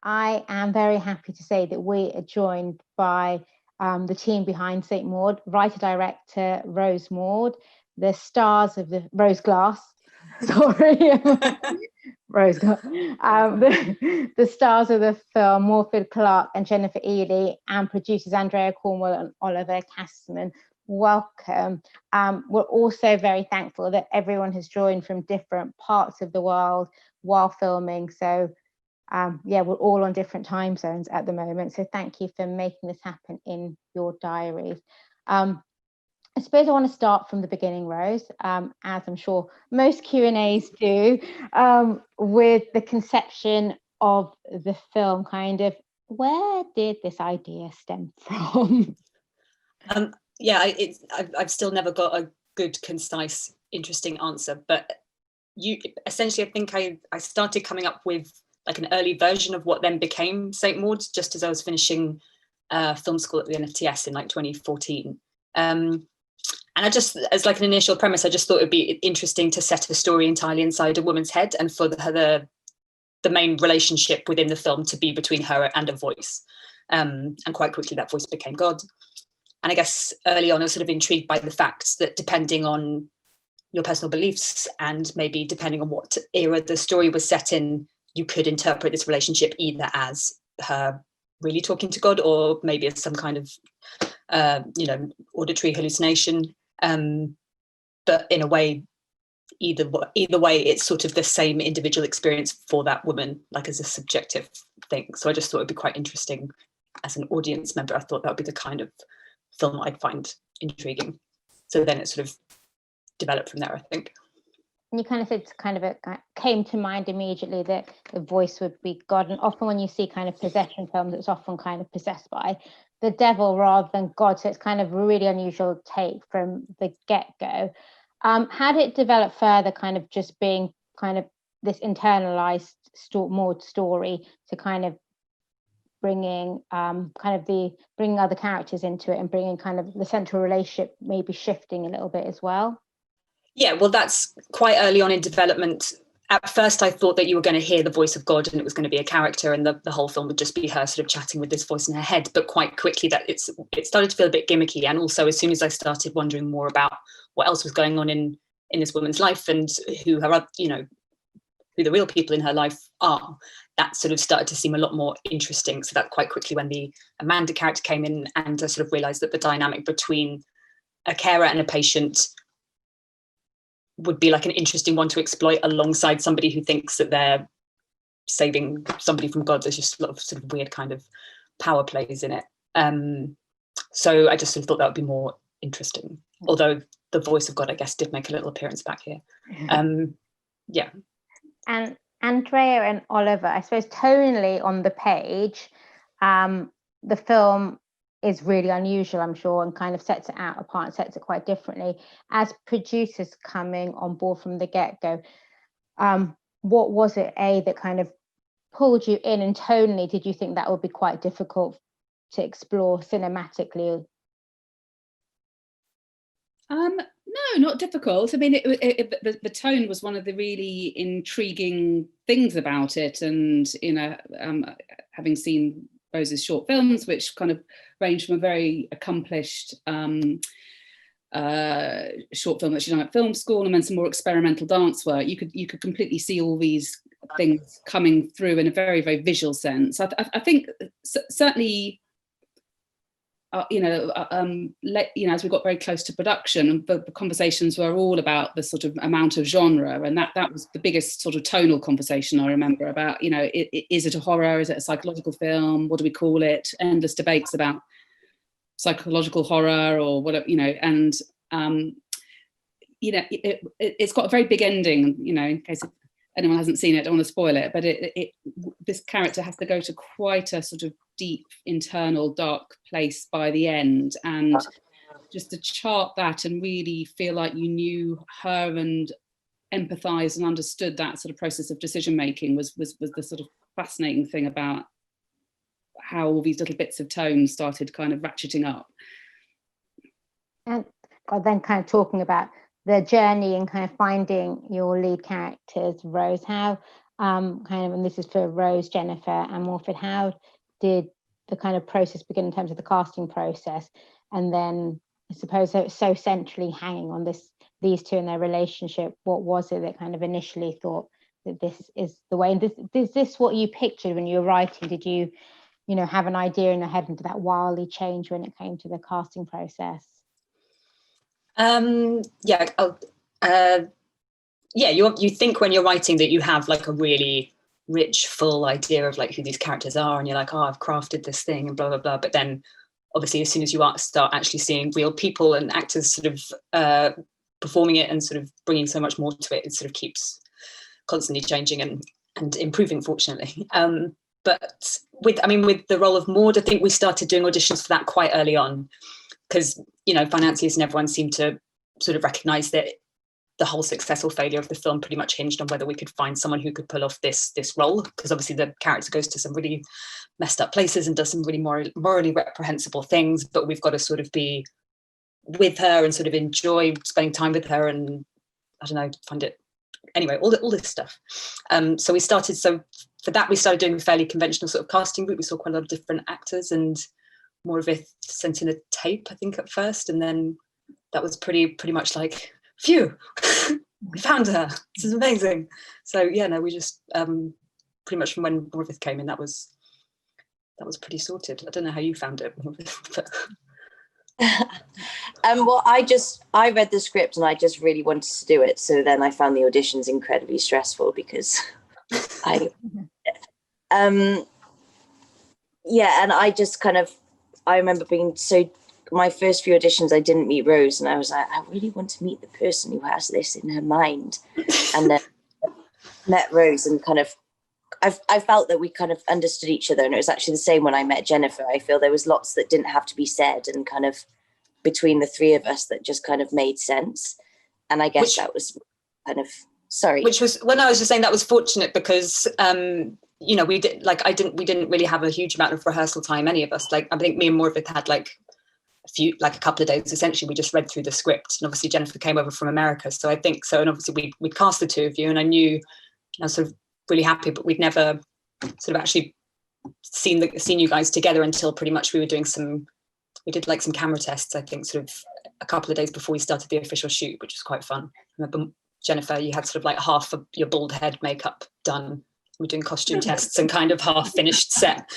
I am very happy to say that we are joined by the team behind St. Maud, writer-director Rose Maud, the stars of the Rose Glass, sorry, Rose Glass, the stars of the film Morfydd Clark and Jennifer Ehle, and producers Andrea, Cornwell and Oliver Kassman. Welcome. We're also very thankful that everyone has joined from different parts of the world while filming. So we're all on different time zones at the moment. So thank you for making this happen in your diaries. I suppose I want to start from the beginning, Rose, as I'm sure most Q&As do, with the conception of the film. Kind of, where did this idea stem from? I've still never got a good, concise, interesting answer. But essentially, I think I started coming up with like an early version of what then became St. Maud, just as I was finishing film school at the NFTS in like 2014. And I just, as like an initial premise, I just thought it'd be interesting to set a story entirely inside a woman's head, and for the main relationship within the film to be between her and a voice. And quite quickly that voice became God. And I guess early on I was sort of intrigued by the fact that depending on your personal beliefs and maybe depending on what era the story was set in, you could interpret this relationship either as her really talking to God or maybe as some kind of auditory hallucination. But in a way, either way, it's sort of the same individual experience for that woman, like as a subjective thing. So I just thought it'd be quite interesting as an audience member. I thought that would be the kind of film I'd find intriguing. So then it sort of developed from there, I think. And you kind of said came to mind immediately that the voice would be God. And often when you see kind of possession films, it's often kind of possessed by the devil rather than God. So it's kind of a really unusual take from the get-go. How did it develop further, kind of just being kind of this internalized Maud story to kind of bringing bringing other characters into it and bringing kind of the central relationship maybe shifting a little bit as well? Yeah, well, that's quite early on in development. At first, I thought that you were going to hear the voice of God and it was going to be a character and the whole film would just be her sort of chatting with this voice in her head. But quite quickly that it started to feel a bit gimmicky. And also, as soon as I started wondering more about what else was going on in this woman's life and who the real people in her life are, that sort of started to seem a lot more interesting. So that quite quickly when the Amanda character came in, and I sort of realised that the dynamic between a carer and a patient would be like an interesting one to exploit alongside somebody who thinks that they're saving somebody from God. There's just a lot of sort of weird kind of power plays in it. So I just sort of thought that would be more interesting. Although the voice of God, I guess, did make a little appearance back here. Yeah. And Andrea and Oliver, I suppose tonally on the page, the film is really unusual, I'm sure, and kind of sets it out apart and sets it quite differently. As producers coming on board from the get-go, what was it, that kind of pulled you in, and tonally, did you think that would be quite difficult to explore cinematically? No, not difficult. I mean, the tone was one of the really intriguing things about it, and having seen Rose's short films, which kind of range from a very accomplished short film that she'd done at film school, and then some more experimental dance work, you could completely see all these things coming through in a very, very visual sense. I think certainly, as we got very close to production, the conversations were all about the sort of amount of genre, and that was the biggest sort of tonal conversation I remember about, is it a horror, is it a psychological film, what do we call it? Endless debates about psychological horror or whatever, and it's got a very big ending, in case anyone hasn't seen it, I don't want to spoil it, but this character has to go to quite a sort of deep, internal, dark place by the end, and just to chart that and really feel like you knew her and empathized and understood that sort of process of decision making was the sort of fascinating thing about how all these little bits of tone started kind of ratcheting up. And then kind of talking about the journey and kind of finding your lead characters, Rose, how kind of, and this is for Rose, Jennifer, and Morfydd, how did the kind of process begin in terms of the casting process? And then I suppose so centrally hanging on these two and their relationship, what was it that kind of initially thought that this is the way? And is this what you pictured when you were writing? Did you have an idea in your head, and did that wildly change when it came to the casting process? You think when you're writing that you have like a really rich, full idea of like who these characters are, and you're like, oh, I've crafted this thing and blah blah blah. But then, obviously, as soon as you start actually seeing real people and actors sort of performing it and sort of bringing so much more to it, it sort of keeps constantly changing and improving, fortunately. But with the role of Maud, I think we started doing auditions for that quite early on, because financiers and everyone seemed to sort of recognise that the whole success or failure of the film pretty much hinged on whether we could find someone who could pull off this role, because obviously the character goes to some really messed up places and does some really morally reprehensible things, but we've got to sort of be with her and sort of enjoy spending time with her, and I don't know, find it anyway, all this stuff. So we started doing a fairly conventional sort of casting route. We saw quite a lot of different actors, and Morfydd sent in a tape, I think, at first, and then that was pretty much like, phew, we found her, this is amazing. So we just pretty much from when Morfydd came in, that was pretty sorted. I don't know how you found it. But... Well, I read the script and I just really wanted to do it, so then I found the auditions incredibly stressful because and I just kind of, I remember being so, my first few auditions, I didn't meet Rose, and I was like, I really want to meet the person who has this in her mind. And then met Rose, and kind of, I felt that we kind of understood each other. And it was actually the same when I met Jennifer. I feel there was lots that didn't have to be said, and kind of between the three of us that just kind of made sense. And I guess that was kind of, sorry. Which was, when I was just saying that was fortunate because, we didn't really have a huge amount of rehearsal time, any of us. Like, I think me and Morfydd had a couple of days. Essentially, we just read through the script, and obviously Jennifer came over from America, so I think so. And obviously we cast the two of you, and I knew, I was sort of really happy, but we'd never sort of actually seen you guys together until pretty much we did some camera tests, I think, sort of a couple of days before we started the official shoot, which was quite fun. I remember, Jennifer, you had sort of like half of your bald head makeup done. We were doing costume tests and kind of half finished set.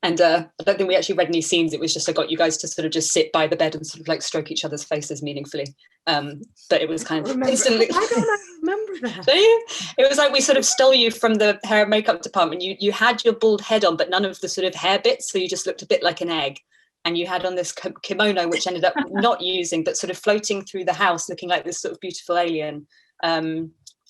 And I don't think we actually read any scenes. It was just, I got you guys to sort of just sit by the bed and sort of like stroke each other's faces meaningfully. But it was kind of instantly. Why don't I remember that? Do you? It was like we sort of stole you from the hair and makeup department. You had your bald head on, but none of the sort of hair bits. So you just looked a bit like an egg. And you had on this kimono, which ended up not using, but sort of floating through the house, looking like this sort of beautiful alien.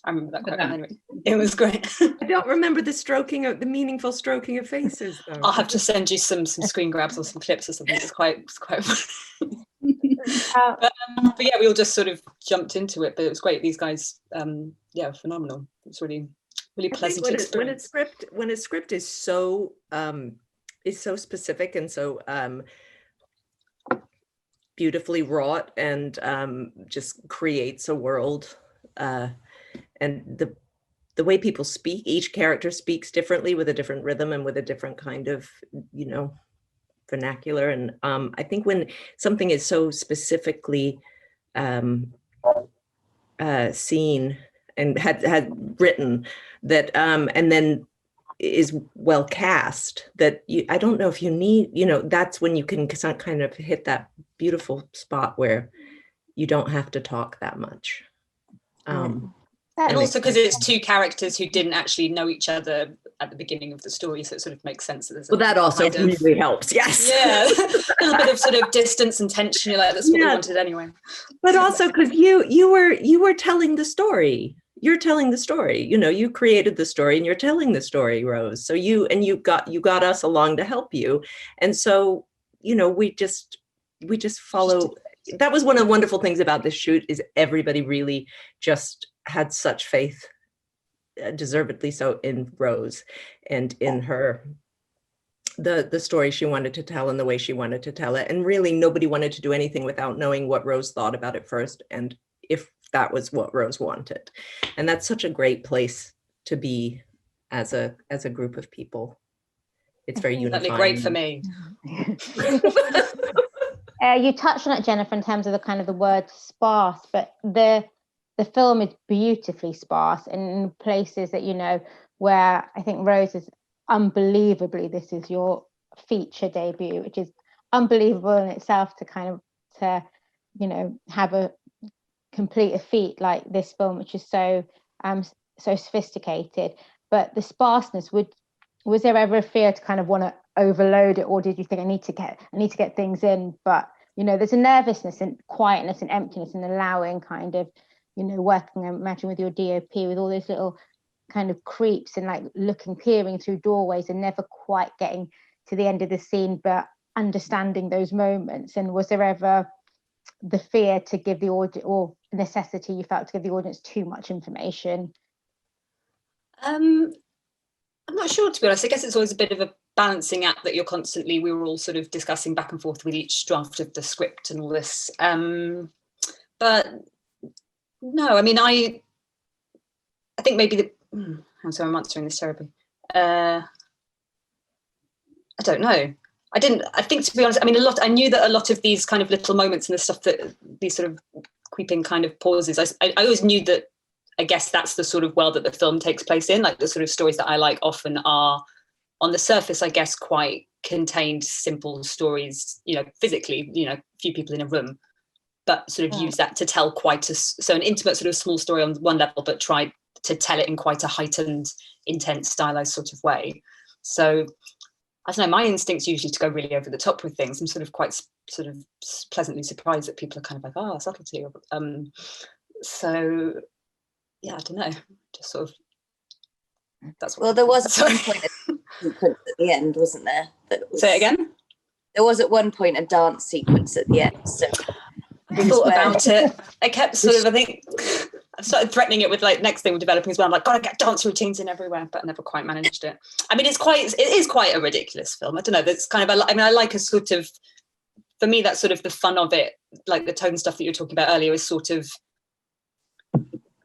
I remember that quite well. Anyway, it was great. I don't remember the meaningful stroking of faces, though. I'll have to send you some screen grabs or some clips or something. It's quite fun. But yeah, we all just sort of jumped into it. But it was great. These guys, phenomenal. It's really pleasant experience. When a script is so specific and so beautifully wrought and just creates a world. And the way people speak, each character speaks differently with a different rhythm and with a different kind of, vernacular. And I think when something is so specifically seen and had written that, and then is well cast, that I don't know if you need, that's when you can kind of hit that beautiful spot where you don't have to talk that much. And also because it's two characters who didn't actually know each other at the beginning of the story, so it sort of makes sense that there's that also really helps. Yes. Yeah. A little bit of sort of distance and tension. You're like, that's what we wanted anyway. But also because you were telling the story. You're telling the story. You created the story and you're telling the story, Rose. So you got us along to help you. And so, we just follow. That was one of the wonderful things about this shoot, is everybody really just had such faith, deservedly so, in Rose and in her, the story she wanted to tell and the way she wanted to tell it. And really nobody wanted to do anything without knowing what Rose thought about it first, and if that was what Rose wanted. And that's such a great place to be as a group of people. It's very That'd unifying. be great for me. You touched on it, Jennifer, in terms of the kind of the word sparse, but the film is beautifully sparse in places that, you know, where I think Rose is unbelievably, this is your feature debut, which is unbelievable in itself to kind of, to, you know, have a complete a feat like this film, which is so so sophisticated. But the sparseness, was there ever a fear to kind of want to overload it, or did you think I need to get things in? But you know, there's a nervousness and quietness and emptiness and allowing kind of, you know, working, I imagine, with your DOP with all those little kind of creeps and like peering through doorways and never quite getting to the end of the scene, but understanding those moments. And was there ever the fear to give the audience, or necessity you felt to give the audience too much information? I'm not sure, to be honest. I guess it's always a bit of a balancing act that we were all sort of discussing back and forth with each draft of the script and all this. But no, I mean, I think maybe I'm sorry, I'm answering this terribly. I don't know. I think, to be honest, I mean, I knew that a lot of these kind of little moments and the stuff that these sort of creeping kind of pauses, I always knew that, I guess that's the sort of world that the film takes place in. Like the sort of stories that I like often are, on the surface, I guess, quite contained, simple stories, you know, physically, you know, a few people in a room, but sort of use that to tell quite so an intimate sort of small story on one level, but try to tell it in quite a heightened, intense, stylized sort of way. So I don't know, my instinct's usually to go really over the top with things. I'm sort of quite sort of pleasantly surprised that people are kind of like, oh, subtlety. So yeah, I don't know, just sort of, that's what. Well, there was at one point a sequence at the end, wasn't there? Say it again? There was at one point a dance sequence at the end. So I thought about it. I kept sort of, I think, I started threatening it with like next thing we're developing as well. I'm like, gotta get dance routines in everywhere, but I never quite managed it. I mean, it is quite a ridiculous film. I don't know, that's kind of, I like a sort of, for me, that's sort of the fun of it, like the tone stuff that you were talking about earlier is sort of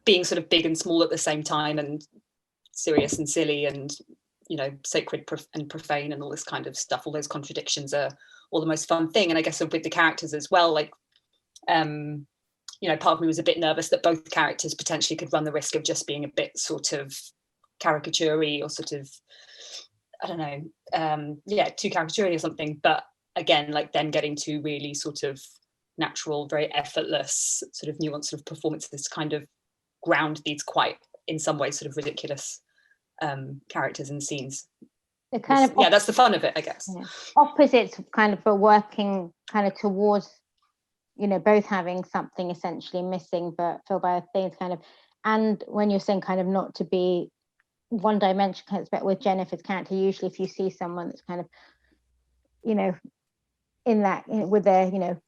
being sort of big and small at the same time, and serious and silly, and, you know, sacred and profane and all this kind of stuff. All those contradictions are all the most fun thing. And I guess with the characters as well, like, you know, part of me was a bit nervous that both characters potentially could run the risk of just being a bit sort of caricature-y, or sort of, I don't know, too caricature-y or something. But again, like then getting to really sort of natural, very effortless, sort of nuanced sort of performances to kind of ground these quite, in some ways, sort of ridiculous characters and scenes. The kind of that's the fun of it, I guess. Yeah. Opposites kind of for working kind of towards, you know, both having something essentially missing but filled by things kind of, and when you're saying kind of not to be one dimension, kind of, but with Jennifer's character, usually if you see someone that's kind of, you know, in that, with their, you know,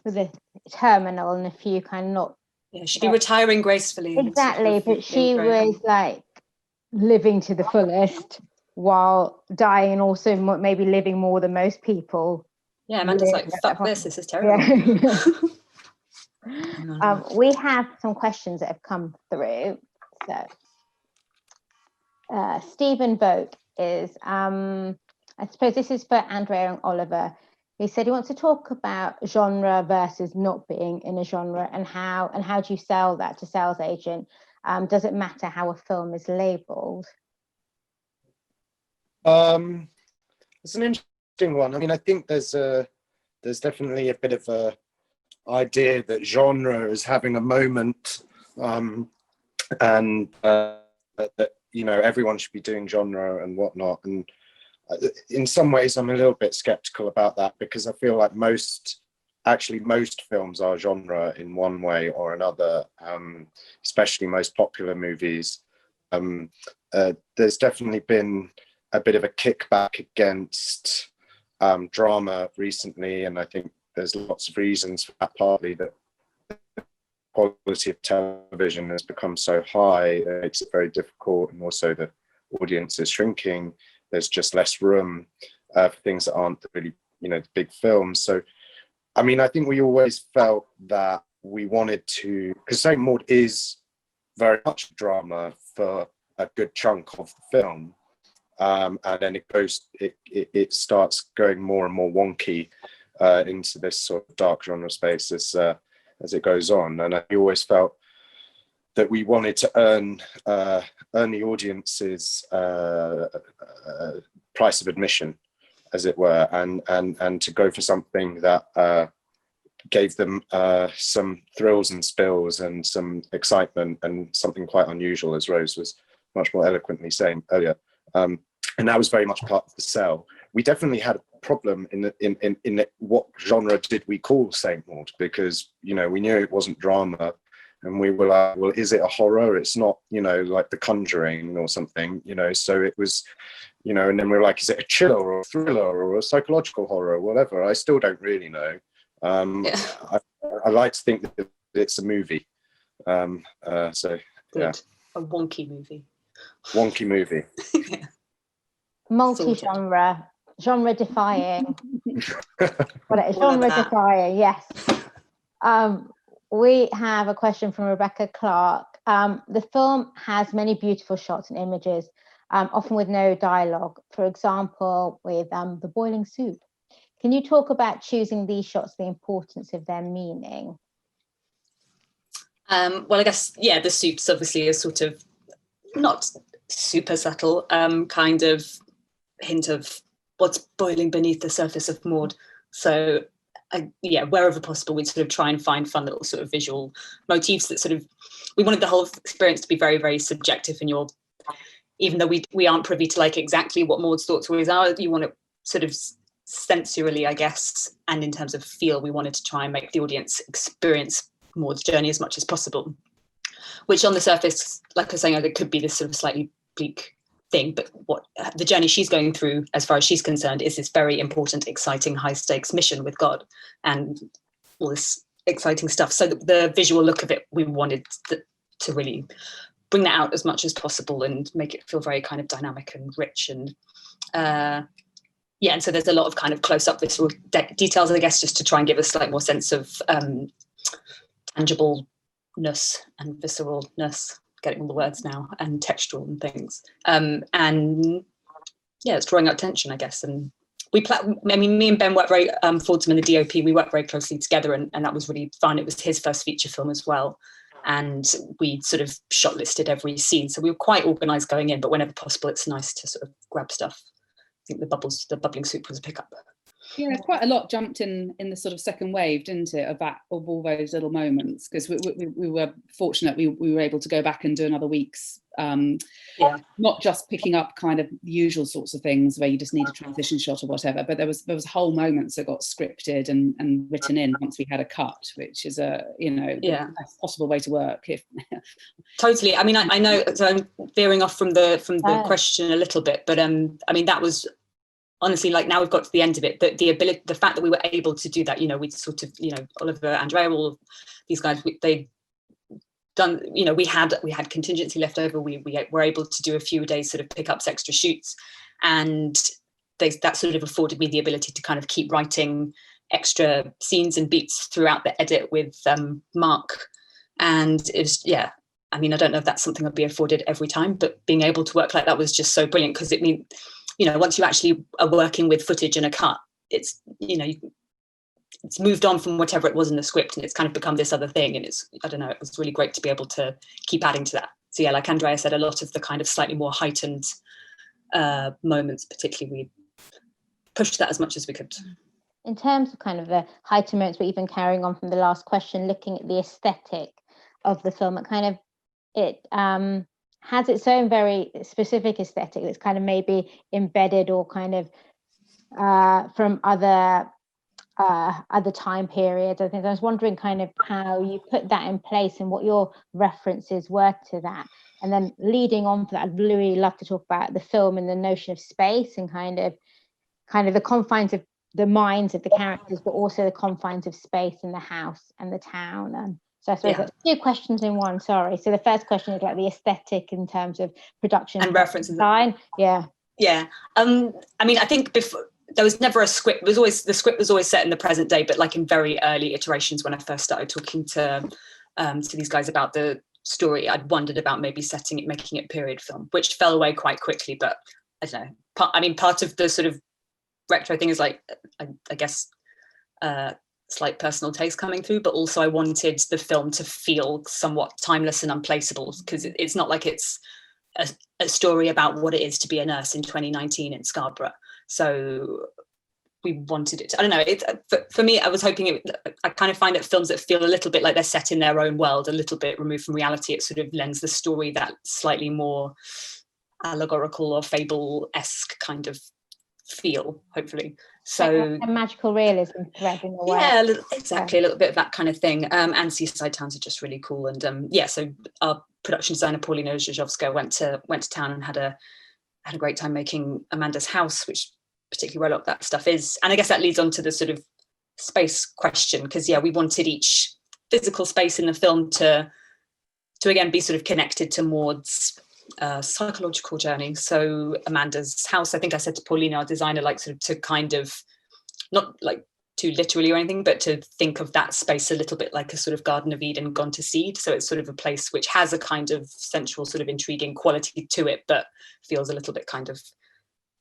with a terminal and a few kind of not. Yeah, she'd be retiring gracefully. Exactly, but she was like living to the fullest while dying, and also maybe living more than most people. Yeah, Amanda's like, fuck this is terrible. Yeah. We have some questions that have come through. So Stephen Boak is, I suppose this is for Andrea and Oliver. He said he wants to talk about genre versus not being in a genre, and how do you sell that to sales agent? Does it matter how a film is labeled? It's an interesting one. I mean, I think there's definitely a bit of a idea that genre is having a moment, and that, you know, everyone should be doing genre and whatnot. And in some ways, I'm a little bit skeptical about that, because I feel like most films are genre in one way or another, especially most popular movies. There's definitely been a bit of a kickback against drama recently, and I think there's lots of reasons for that. Partly that the quality of television has become so high, it makes it very difficult, and also the audience is shrinking. There's just less room for things that aren't really, you know, big films. So, I mean, I think we always felt that we wanted to, because St. Maud is very much drama for a good chunk of the film, and then it starts going more and more wonky into this sort of dark genre space as it goes on. And I always felt that we wanted to earn the audience's price of admission, as it were, and to go for something that gave them some thrills and spills and some excitement and something quite unusual, as Rose was much more eloquently saying earlier. And that was very much part of the sell. We definitely had a problem in what genre did we call Saint Maud, because, you know, we knew it wasn't drama, and we were like, well, is it a horror? It's not, you know, like The Conjuring or something, you know. So it was, you know, and then we were like, is it a chiller or a thriller or a psychological horror or whatever? I still don't really know. I like to think that it's a movie. So yeah, a wonky movie. Wonky movie. Yeah. Multi-genre, genre-defying. Genre-defying, yes. We have a question from Rebecca Clark. The film has many beautiful shots and images, often with no dialogue. For example, with the boiling soup. Can you talk about choosing these shots, the importance of their meaning? Well, I guess, yeah, the soup's obviously a sort of not super subtle kind of hint of what's boiling beneath the surface of Maud. So, yeah, wherever possible, we'd sort of try and find fun little sort of visual motifs that sort of, we wanted the whole experience to be very, very subjective, and even though we aren't privy to like exactly what Maud's thoughts always are, you want to sort of sensually, I guess, and in terms of feel, we wanted to try and make the audience experience Maud's journey as much as possible, which on the surface, like I was saying, it could be this sort of slightly bleak thing, but what the journey she's going through, as far as she's concerned, is this very important, exciting, high stakes mission with God and all this exciting stuff. So the visual look of it, we wanted to really bring that out as much as possible and make it feel very kind of dynamic and rich. And yeah, and so there's a lot of kind of close up visceral details, I guess, just to try and give us like more sense of tangibleness and visceralness, getting all the words now, and textural and things. And yeah, it's drawing out tension, I guess. And me and Ben worked very, Fordham and the DOP, we worked very closely together, and that was really fun. It was his first feature film as well. And we sort of shot listed every scene. So we were quite organised going in, but whenever possible, it's nice to sort of grab stuff. I think the bubbling soup was a pickup. Yeah, quite a lot jumped in the sort of second wave, didn't it, of all those little moments, because we were fortunate we were able to go back and do another week's, not just picking up kind of the usual sorts of things where you just need a transition shot or whatever, but there was whole moments that got scripted and written in once we had a cut, which is the best possible way to work. Totally. I mean, I know, so I'm veering off from the question a little bit, but I mean, that was honestly, like, now we've got to the end of it, but the fact that we were able to do that, you know, we'd sort of, you know, Oliver, Andrea, all of these guys, they'd done, you know, we had contingency left over. We were able to do a few days sort of pick up extra shoots, and that sort of afforded me the ability to kind of keep writing extra scenes and beats throughout the edit with Mark. And it was, yeah, I mean, I don't know if that's something I'd be afforded every time, but being able to work like that was just so brilliant, because it means, you know, once you actually are working with footage and a cut, it's, you know, it's moved on from whatever it was in the script, and it's kind of become this other thing. And it's, I don't know, it was really great to be able to keep adding to that. So yeah, like Andrea said, a lot of the kind of slightly more heightened moments, particularly, we pushed that as much as we could. In terms of kind of the heightened moments, but even carrying on from the last question, looking at the aesthetic of the film, it has its own very specific aesthetic that's kind of maybe embedded or kind of from other time periods. I think I was wondering kind of how you put that in place and what your references were to that. And then leading on to that, I'd really love to talk about the film and the notion of space and kind of the confines of the minds of the characters, but also the confines of space in the house and the town. And so I suppose that's two questions in one, sorry. So the first question is like the aesthetic in terms of production and references. Design. Yeah. I mean, I think before, there was never a script. The script was always set in the present day, but like in very early iterations when I first started talking to these guys about the story, I'd wondered about maybe making it period film, which fell away quite quickly. But I don't know. Part of the sort of retro thing is like, I guess, slight personal taste coming through, but also I wanted the film to feel somewhat timeless and unplaceable, because it's not like it's a story about what it is to be a nurse in 2019 in Scarborough. So we wanted it to, I don't know, for me, I was hoping I kind of find that films that feel a little bit like they're set in their own world, a little bit removed from reality, it sort of lends the story that slightly more allegorical or fable-esque kind of feel, hopefully. So a magical realism thread in a way. Yeah, exactly, a little bit of that kind of thing. And seaside towns are just really cool. And so our production designer Paulina Zhizhovska went to town and had a great time making Amanda's house, which particularly where a lot of that stuff is. And I guess that leads on to the sort of space question, because we wanted each physical space in the film to again be sort of connected to Maud's psychological journey. So Amanda's house, I think I said to Paulina, our designer, like sort of to kind of, not like too literally or anything, but to think of that space a little bit like a sort of Garden of Eden gone to seed. So it's sort of a place which has a kind of sensual sort of intriguing quality to it, but feels a little bit kind of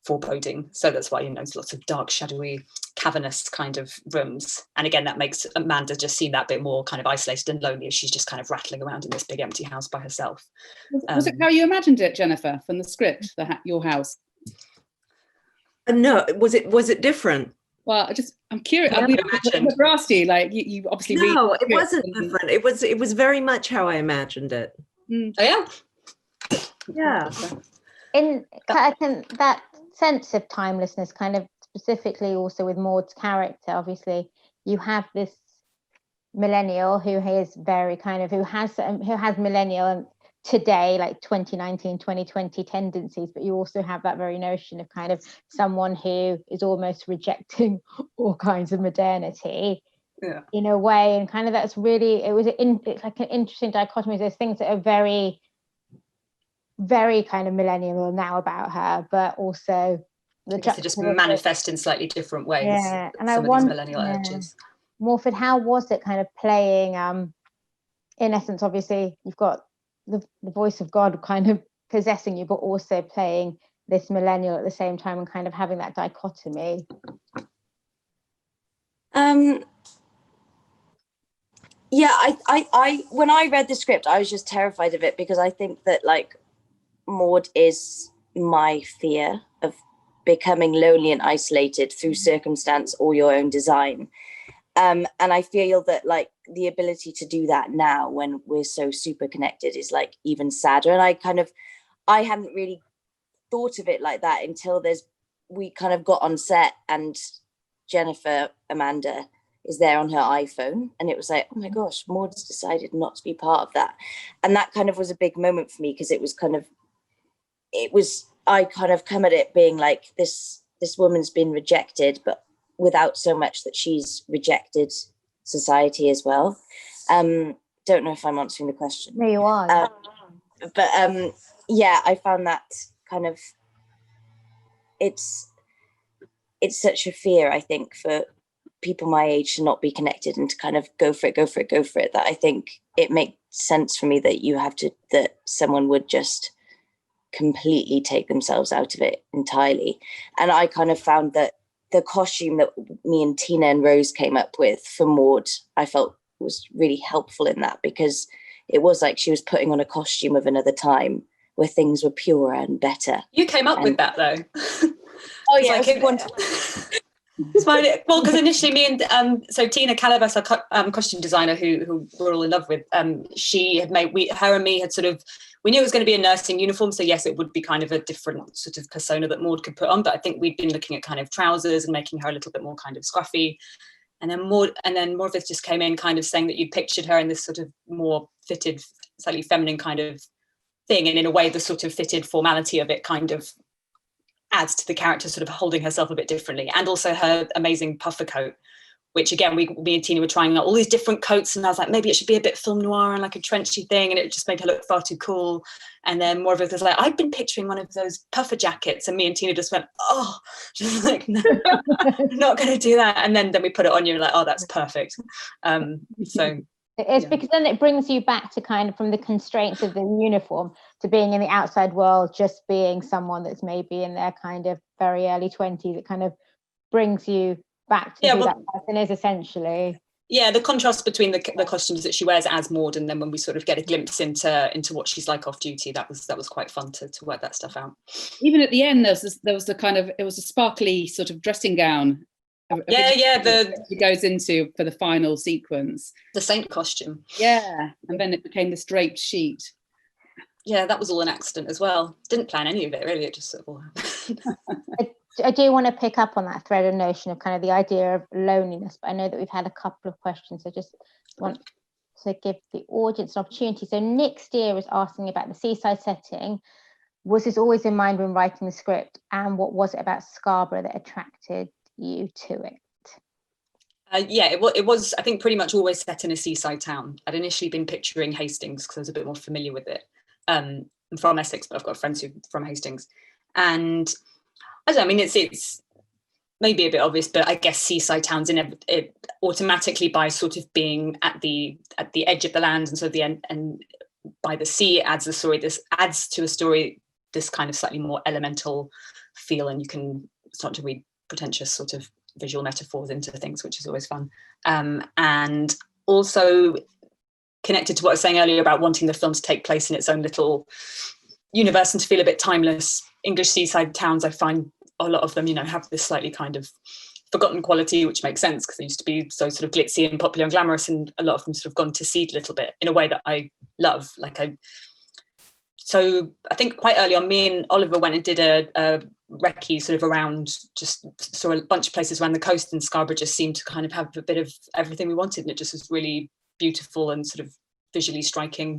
foreboding. So that's why, there's lots of dark, shadowy, cavernous kind of rooms. And again, that makes Amanda just seem that bit more kind of isolated and lonely as she's just kind of rattling around in this big empty house by herself. Was it how you imagined it, Jennifer, from the script, your house? No, was it different? Well, I'm curious. No, Rusty, like you obviously read. No, it wasn't different. It was very much how I imagined it. Oh yeah. Yeah. In that sense of timelessness, kind of specifically also with Maud's character, obviously you have this millennial who is very kind of who has millennial and today, like 2019 2020 tendencies, but you also have that very notion of kind of someone who is almost rejecting all kinds of modernity in a way, and kind of that's really it's like an interesting dichotomy. There's things that are very, very kind of millennial now about her, but also I guess they just manifest in slightly different ways. Yeah, and some of these millennial urges. Morfydd, how was it kind of playing? In essence, obviously, you've got the voice of God kind of possessing you, but also playing this millennial at the same time, and kind of having that dichotomy. Yeah, I when I read the script, I was just terrified of it, because I think that like Maud is my fear of becoming lonely and isolated through circumstance or your own design. And I feel that like the ability to do that now when we're so super connected is like even sadder. And I hadn't really thought of it like that until we kind of got on set and Amanda is there on her iPhone, and it was like, oh my gosh, Maud's decided not to be part of that. And that kind of was a big moment for me, because I kind of come at it being like, this woman's been rejected, but without so much that she's rejected society as well. Don't know if I'm answering the question. No, you are. I found that kind of, it's such a fear, I think, for people my age to not be connected and to kind of go for it, that I think it makes sense for me that someone would just completely take themselves out of it entirely. And I kind of found that the costume that me and Tina and Rose came up with for Maud, I felt was really helpful in that, because it was like she was putting on a costume of another time where things were purer and better. You came up with that though. Oh yeah, it's fine. Well, because initially me and so Tina Calabas, our costume designer, who we're all in love with, she had made her and me had sort of, we knew it was going to be a nursing uniform, so yes, it would be kind of a different sort of persona that Maud could put on. But I think we'd been looking at kind of trousers and making her a little bit more kind of scruffy. And then Morfydd just came in, kind of saying that you pictured her in this sort of more fitted, slightly feminine kind of thing, and in a way, the sort of fitted formality of it kind of adds to the character sort of holding herself a bit differently. And also her amazing puffer coat, which again, me and Tina were trying out all these different coats, and I was like, maybe it should be a bit film noir and like a trenchy thing, and it just made her look far too cool. And then Morfydd was like, I've been picturing one of those puffer jackets, and me and Tina just went, oh, just like, no, I'm not going to do that. And then we put it on you, and like, oh, that's perfect. So It is, Yeah. because then it brings you back to kind of from the constraints of the uniform to being in the outside world, just being someone that's maybe in their kind of very early 20s. It kind of brings you back to who that person is, essentially. Yeah, the contrast between the costumes that she wears as Maud, and then when we sort of get a glimpse into what she's like off duty, that was quite fun to work that stuff out. Even at the end, there was a sparkly sort of dressing gown. She goes into for the final sequence. The saint costume. Yeah, and then it became this draped sheet. Yeah, that was all an accident as well. Didn't plan any of it really. It just sort of all happened. I do want to pick up on that thread of notion of kind of the idea of loneliness, but I know that we've had a couple of questions. I just want to give the audience an opportunity. So Nick Steer was asking about the Seaside Setting. Was this always in mind when writing the script? And what was it about Scarborough that attracted you to it? It was, I think, pretty much always set in a seaside town. I'd initially been picturing Hastings because I was a bit more familiar with it. I'm from Essex, but I've got friends who are from Hastings. And I don't know, I mean, it's maybe a bit obvious, but I guess seaside towns it automatically, by sort of being at the edge of the land and sort of the end and by the sea, adds a story. This adds to a story this kind of slightly more elemental feel, and you can start to read pretentious sort of visual metaphors into things, which is always fun. And also connected to what I was saying earlier about wanting the film to take place in its own little universe and to feel a bit timeless. English seaside towns, I find a lot of them, have this slightly kind of forgotten quality, which makes sense because they used to be so sort of glitzy and popular and glamorous, and a lot of them sort of gone to seed a little bit in a way that I love. So I think quite early on, me and Oliver went and did a recce sort of around, just saw a bunch of places around the coast, and Scarborough just seemed to kind of have a bit of everything we wanted, and it just was really beautiful and sort of visually striking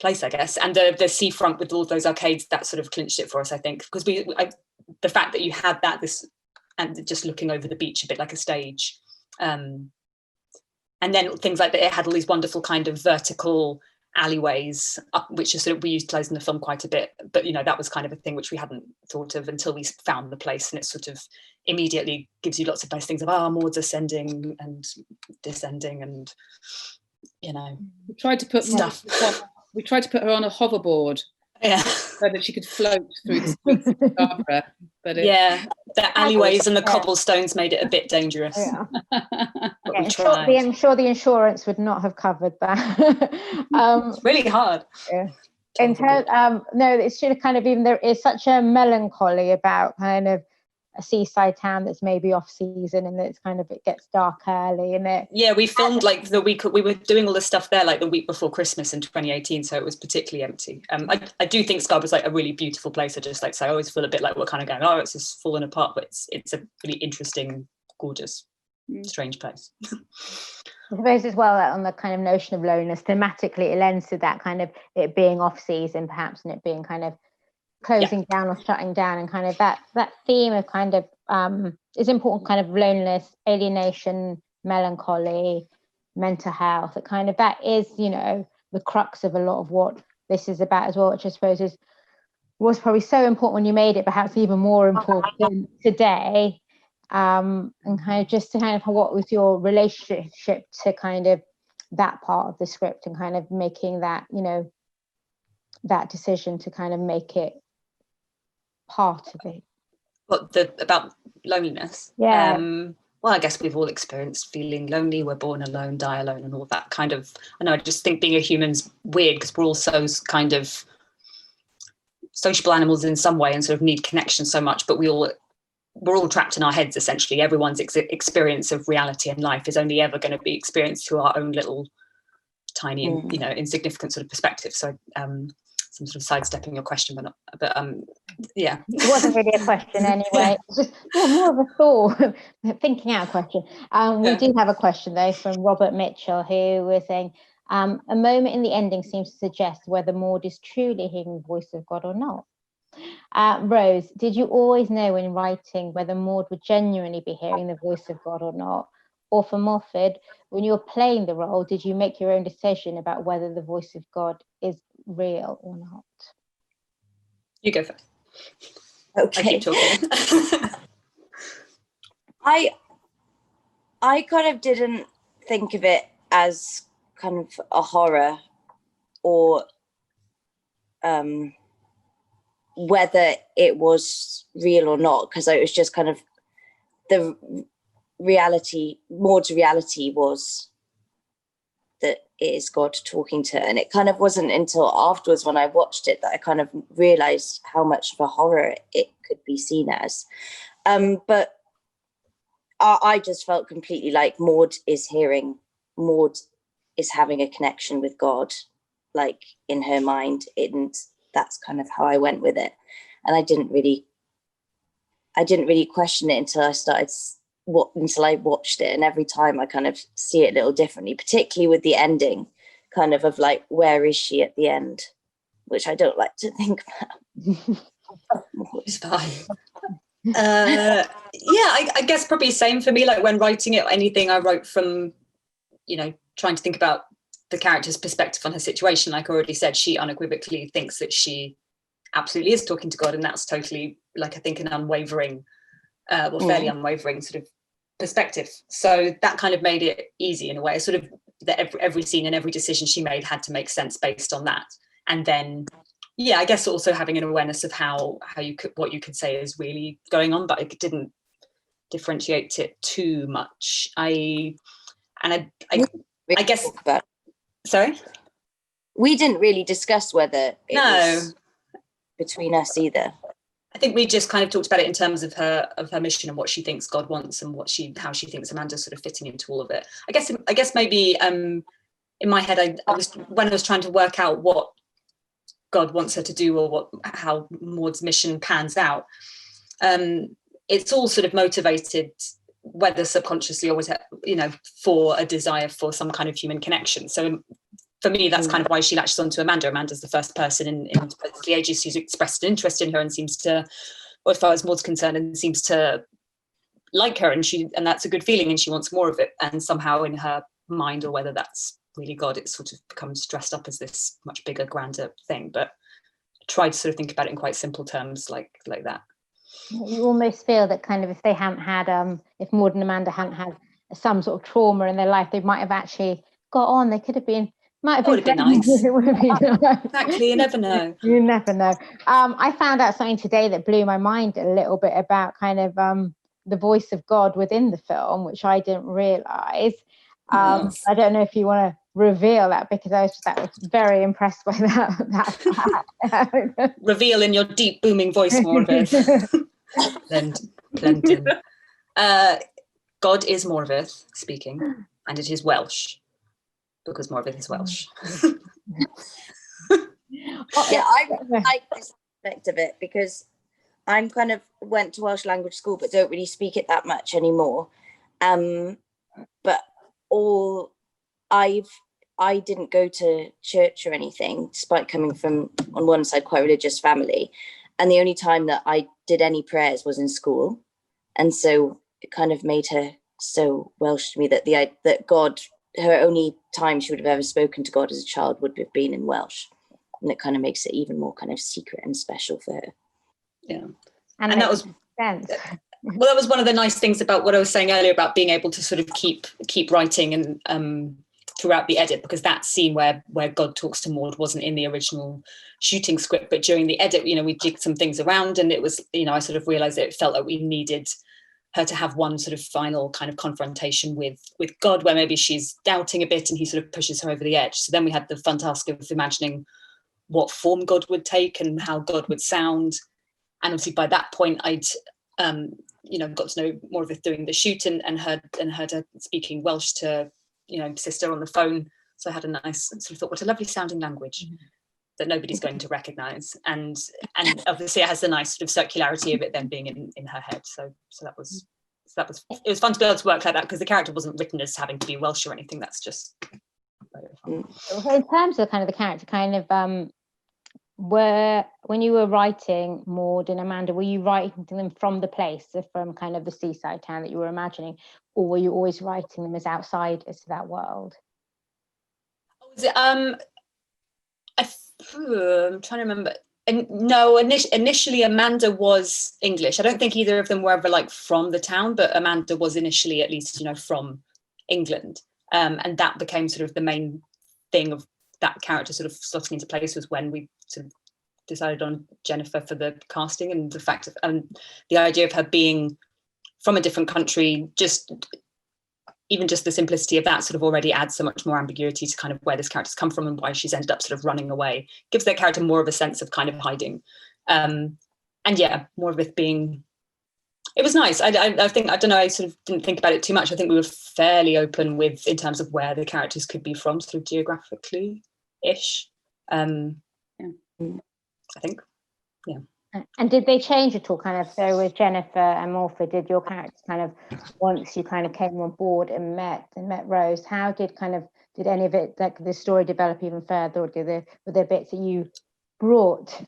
place, I guess. And the seafront with all those arcades, that sort of clinched it for us, I think, because the fact that you had this and just looking over the beach a bit like a stage, and then things like that, it had all these wonderful kind of vertical alleyways up, which is sort of we utilised in the film quite a bit, but that was kind of a thing which we hadn't thought of until we found the place, and it sort of immediately gives you lots of nice things of Maud's ascending and descending, and we tried to put stuff. We tried to put her on a hoverboard, so that she could float through the streets of Scarborough. But the alleyways and the cobblestones made it a bit dangerous. But we tried. I'm sure the insurance would not have covered that. It's really hard. Yeah. No, it's just kind of, even there is such a melancholy about kind of a seaside town that's maybe off season, and it's kind of, it gets dark early, and we filmed like the week, we were doing all this stuff there like the week before Christmas in 2018, so it was particularly empty. I do think Scarborough's like a really beautiful place. I just like, so I always feel a bit like we're kind of going, it's just falling apart, but it's a really interesting, gorgeous, strange place. I suppose as well, on the kind of notion of loneliness, thematically it lends to that kind of it being off season perhaps, and it being kind of closing down or shutting down, and kind of that theme of kind of is important, kind of loneliness, alienation, melancholy, mental health. It kind of, that is the crux of a lot of what this is about as well, which I suppose was probably so important when you made it, perhaps even more important today. And kind of just to kind of, what was your relationship to kind of that part of the script, and kind of making that that decision to kind of make it part of it? About loneliness? Well, I guess we've all experienced feeling lonely. We're born alone, die alone, and all that kind of. I just think being a human's weird, because we're all so kind of sociable animals in some way, and sort of need connection so much. But we're all trapped in our heads, essentially. Everyone's experience of reality and life is only ever going to be experienced through our own little tiny, insignificant sort of perspective. So. Some sort of sidestepping your question, but it wasn't really a question anyway. It's just more of a thought, thinking out a question. We do have a question though from Robert Mitchell, who was saying, a moment in the ending seems to suggest whether Maud is truly hearing the voice of God or not. Rose, did you always know in writing whether Maud would genuinely be hearing the voice of God or not? Or for Morfydd, when you were playing the role, did you make your own decision about whether the voice of God is real or not? You go first. Okay. I keep talking. I kind of didn't think of it as kind of a horror or whether it was real or not, because it was just kind of the reality. Maud's reality was that it is God talking to her, and it kind of wasn't until afterwards when I watched it that I kind of realized how much of a horror it could be seen as. But I just felt completely like Maud is having a connection with God, like in her mind, and that's kind of how I went with it. And I didn't really question it until I watched it. And every time I kind of see it a little differently, particularly with the ending, kind of like, where is she at the end? Which I don't like to think about. It's fine. I guess probably same for me. Like when writing it, anything I wrote from, trying to think about the character's perspective on her situation. Like I already said, she unequivocally thinks that she absolutely is talking to God, and that's totally, like, I think, an unwavering, fairly unwavering sort of perspective. So that kind of made it easy in a way. Sort of that every scene and every decision she made had to make sense based on that. And then, I guess also having an awareness of what you could say is really going on, but it didn't differentiate it too much. I guess. Sorry? We didn't really discuss whether it was between us either. I think we just kind of talked about it in terms of her mission and what she thinks God wants and how she thinks Amanda's sort of fitting into all of it. I guess maybe in my head when I was trying to work out what God wants her to do or how Maud's mission pans out, it's all sort of motivated, whether subconsciously or for a desire for some kind of human connection. So for me, that's kind of why she latches onto Amanda. Amanda's the first person in the ages who's expressed an interest in her and seems to, or as far as Maud's concerned, and seems to like her, and that's a good feeling, and she wants more of it. And somehow in her mind, or whether that's really God, it sort of becomes dressed up as this much bigger, grander thing. But I try to sort of think about it in quite simple terms, like that. You almost feel that kind of if they hadn't had, if Maud and Amanda hadn't had some sort of trauma in their life, they might have actually got on. They could have been. Might have been nice. It would have been nice. Exactly, you never know. You never know. I found out something today that blew my mind a little bit about kind of the voice of God within the film, which I didn't realise. I don't know if you want to reveal that, because I was very impressed by that. Reveal in your deep booming voice, Morfydd. Blendin. God is Morfydd speaking, and it is Welsh. Because Morfydd is Welsh. I like this aspect of it, because I'm kind of went to Welsh language school but don't really speak it that much anymore. But I didn't go to church or anything, despite coming from, on one side, quite a religious family. And the only time that I did any prayers was in school. And so it kind of made her so Welsh to me that that God, her only time she would have ever spoken to God as a child would have been in Welsh. And it kind of makes it even more kind of secret and special for her. Yeah. And that was sense. Well, that was one of the nice things about what I was saying earlier about being able to sort of keep writing and throughout the edit, because that scene where God talks to Maud wasn't in the original shooting script, but during the edit, we jigged some things around, and it was, I sort of realized that it felt like we needed her to have one sort of final kind of confrontation with God, where maybe she's doubting a bit and he sort of pushes her over the edge. So then we had the fun task of imagining what form God would take and how God would sound. And obviously by that point I'd got to know more of it doing the shoot and heard her speaking Welsh to sister on the phone. So I had a nice sort of thought, what a lovely sounding language that nobody's going to recognize, and obviously it has a nice sort of circularity of it then being in her head. So that was it was fun to be able to work like that, because the character wasn't written as having to be Welsh or anything. That's just very fun. So in terms of kind of the character, kind of when you were writing Maud and Amanda, were you writing them from the place, from kind of the seaside town that you were imagining, or were you always writing them as outsiders to that world? I'm trying to remember. No, initially Amanda was English. I don't think either of them were ever like from the town, but Amanda was initially, at least, from England. And that became sort of the main thing of that character sort of slotting into place, was when we sort of decided on Jennifer for the casting, and the fact of the idea of her being from a different country, even just the simplicity of that sort of already adds so much more ambiguity to kind of where this character's come from and why she's ended up sort of running away. Gives that character more of a sense of kind of hiding. And yeah, more of it being, it was nice. I think, I don't know, I sort of didn't think about it too much. I think we were fairly open with, in terms of where the characters could be from, sort of geographically-ish. I think, yeah. And did they change at all, kind of, so with Jennifer and Morfydd, did your characters kind of, once you kind of came on board and met Rose, how did any of it, like the story, develop even further, or were there bits that you brought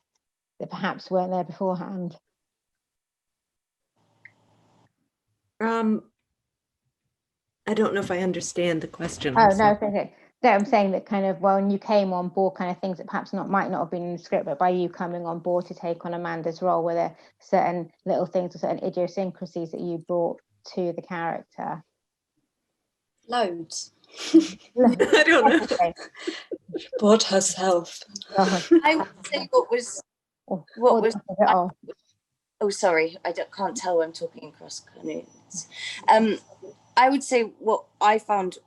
that perhaps weren't there beforehand? I don't know if I understand the question. Oh, no, okay. So I'm saying that kind of, when you came on board, kind of things that perhaps might not have been in the script, but by you coming on board to take on Amanda's role, were there certain little things or certain idiosyncrasies that you brought to the character? Loads. I don't know. Okay. Bought herself. I would say oh, sorry, can't tell when I'm talking across canoes. I would say what I found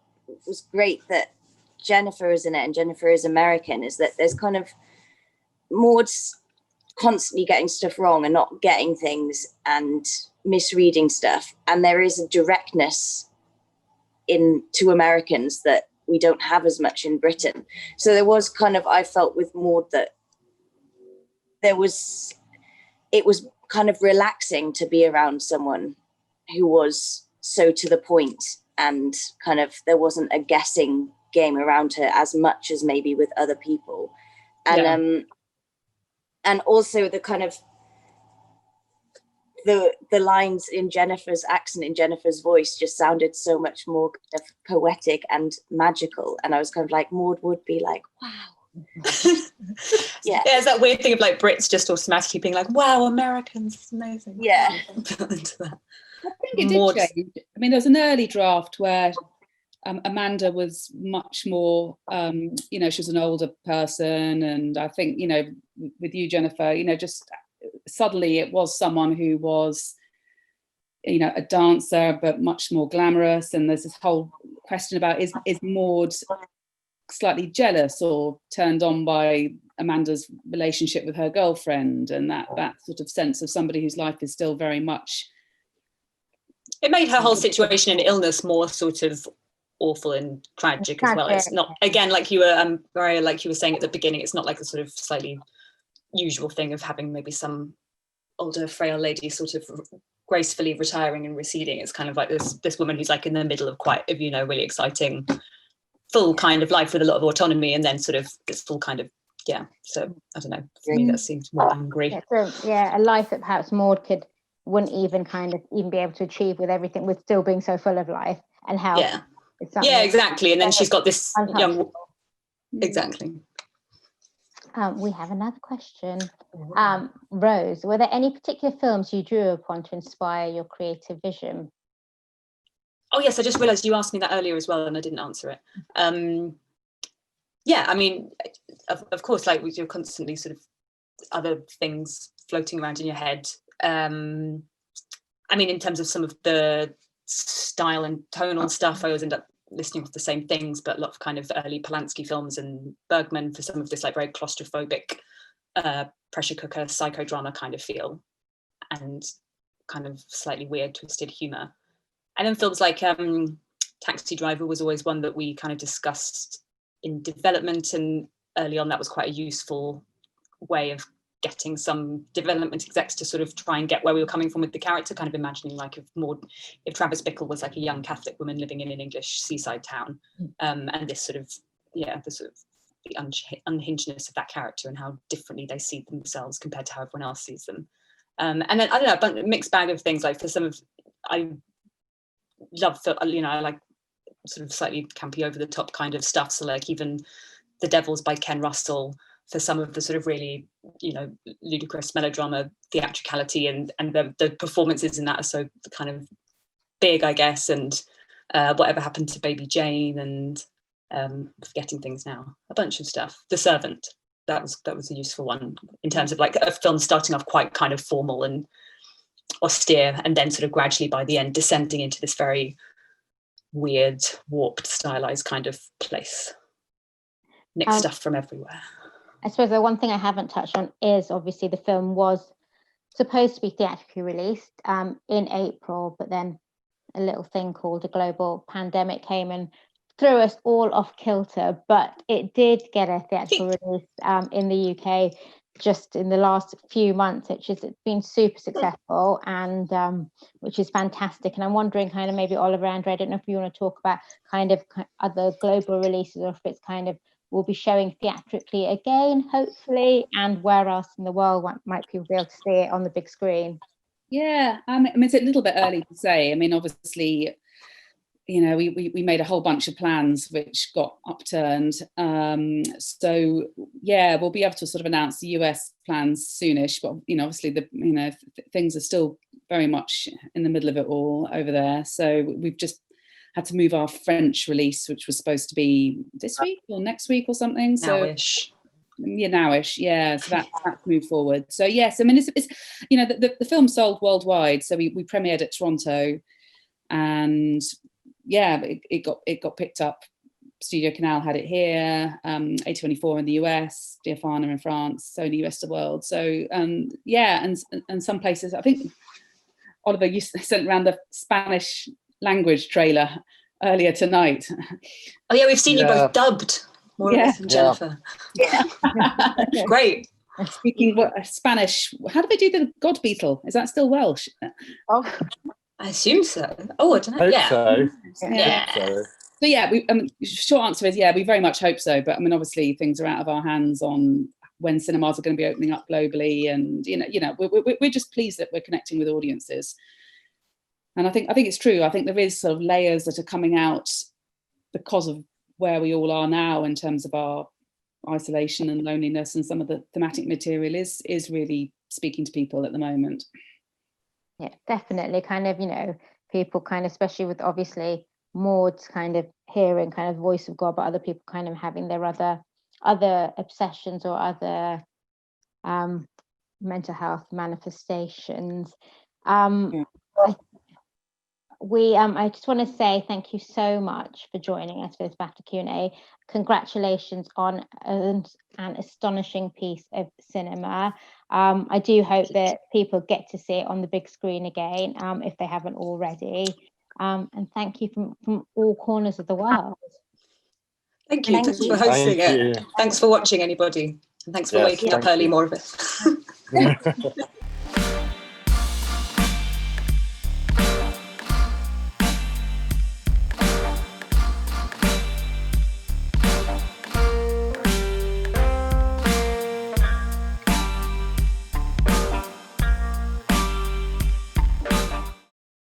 was great that Jennifer is in it, and Jennifer is American, is that there's kind of Maud's constantly getting stuff wrong and not getting things and misreading stuff, and there is a directness to Americans that we don't have as much in Britain. So there was kind of, I felt with Maud that it was kind of relaxing to be around someone who was so to the point, and kind of there wasn't a guessing game around her as much as maybe with other people. And and also the kind of the lines in Jennifer's accent, in Jennifer's voice, just sounded so much more kind of poetic and magical, and I was kind of like, Maud would be like, wow. Yeah, it's that weird thing of like Brits just automatically being like, wow, Americans, it's amazing. Yeah. Into that. I think it did change. I mean, there was an early draft where Amanda was much more, she was an older person, and I think, with you, Jennifer, just suddenly it was someone who was, a dancer, but much more glamorous. And there's this whole question about, is Maud slightly jealous or turned on by Amanda's relationship with her girlfriend, and that sort of sense of somebody whose life is still very much. It made her whole situation and illness more sort of awful and tragic as well. It's not, again, like you were, Maria, like you were saying at the beginning, it's not like a sort of slightly usual thing of having maybe some older frail lady sort of gracefully retiring and receding. It's kind of like this woman who's like in the middle of quite a, really exciting full kind of life with a lot of autonomy, and then sort of it's full kind of, so I don't know, for me that seems more angry. A life that perhaps Maud wouldn't even be able to achieve with everything, with still being so full of life and health. Exactly. And then she's got this young, exactly. We have another question. Rose, were there any particular films you drew upon to inspire your creative vision? Oh yes, I just realised you asked me that earlier as well, and I didn't answer it. I mean, of course, like you're constantly sort of other things floating around in your head. I mean, in terms of some of the style and tonal stuff, I always end up listening to the same things, but a lot of kind of early Polanski films and Bergman for some of this like very claustrophobic pressure cooker psychodrama kind of feel, and kind of slightly weird twisted humour. And then films like Taxi Driver was always one that we kind of discussed in development, and early on that was quite a useful way of getting some development execs to sort of try and get where we were coming from with the character, kind of imagining like if Travis Bickle was like a young Catholic woman living in an English seaside town, and this sort of the unhingedness of that character and how differently they see themselves compared to how everyone else sees them. And then I don't know, a mixed bag of things. Like for some of, I love, I like sort of slightly campy over the top kind of stuff. So like even The Devils by Ken Russell, for some of the sort of really, ludicrous melodrama theatricality, and the performances in that are so kind of big, I guess. And Whatever Happened to Baby Jane, and forgetting things now, a bunch of stuff. The Servant, that was a useful one in terms of like a film starting off quite kind of formal and austere, and then sort of gradually by the end descending into this very weird, warped, stylized kind of place. Nick stuff from everywhere. I suppose the one thing I haven't touched on is obviously the film was supposed to be theatrically released in April, but then a little thing called a global pandemic came and threw us all off kilter, but it did get a theatrical release in the UK just in the last few months, which has been super successful, and which is fantastic. And I'm wondering, kind of maybe Oliver, Andrea, I don't know if you want to talk about kind of other global releases, or if it's kind of will be showing theatrically again, hopefully, and where else in the world might people be able to see it on the big screen? Yeah, I mean, it's a little bit early to say. I mean, obviously, you know, we made a whole bunch of plans which got upturned. So yeah, we'll be able to sort of announce the US plans soonish. But you know, obviously things are still very much in the middle of it all over there. So we've just had to move our French release, which was supposed to be this week or next week or something. Nowish. Yeah, nowish, yeah. So that's moved forward. So yes, I mean, it's you know, the film sold worldwide. So we premiered at Toronto, and yeah, it got picked up. Studio Canal had it here, A24 in the US, Diafana in France, Sony rest of the world. So yeah, and some places, I think Oliver, you sent around the Spanish language trailer earlier tonight. Oh yeah, we've seen you both dubbed, Morfydd and Jennifer. Yeah. Great. Speaking Spanish, how do they do the God Beetle? Is that still Welsh? Oh, I assume so. Oh, I don't know. Hope Yeah. so. Yeah. So. So yeah, short answer is yeah, we very much hope so. But I mean, obviously things are out of our hands on when cinemas are going to be opening up globally, and you know, we're just pleased that we're connecting with audiences. And I think it's true. I think there is sort of layers that are coming out because of where we all are now in terms of our isolation and loneliness, and some of the thematic material is really speaking to people at the moment. yeah, definitely. Kind of, you know, people kind of, especially with obviously Maud's kind of hearing kind of voice of God, but other people kind of having their other obsessions or other mental health manifestations. I just want to say thank you so much for joining us for this BAFTA Q&A. Congratulations on an astonishing piece of cinema. I do hope that people get to see it on the big screen again, if they haven't already. And thank you from all corners of the world. Thank you. Thanks for hosting it. Thanks for watching, anybody. And thanks for waking up early, Morfydd.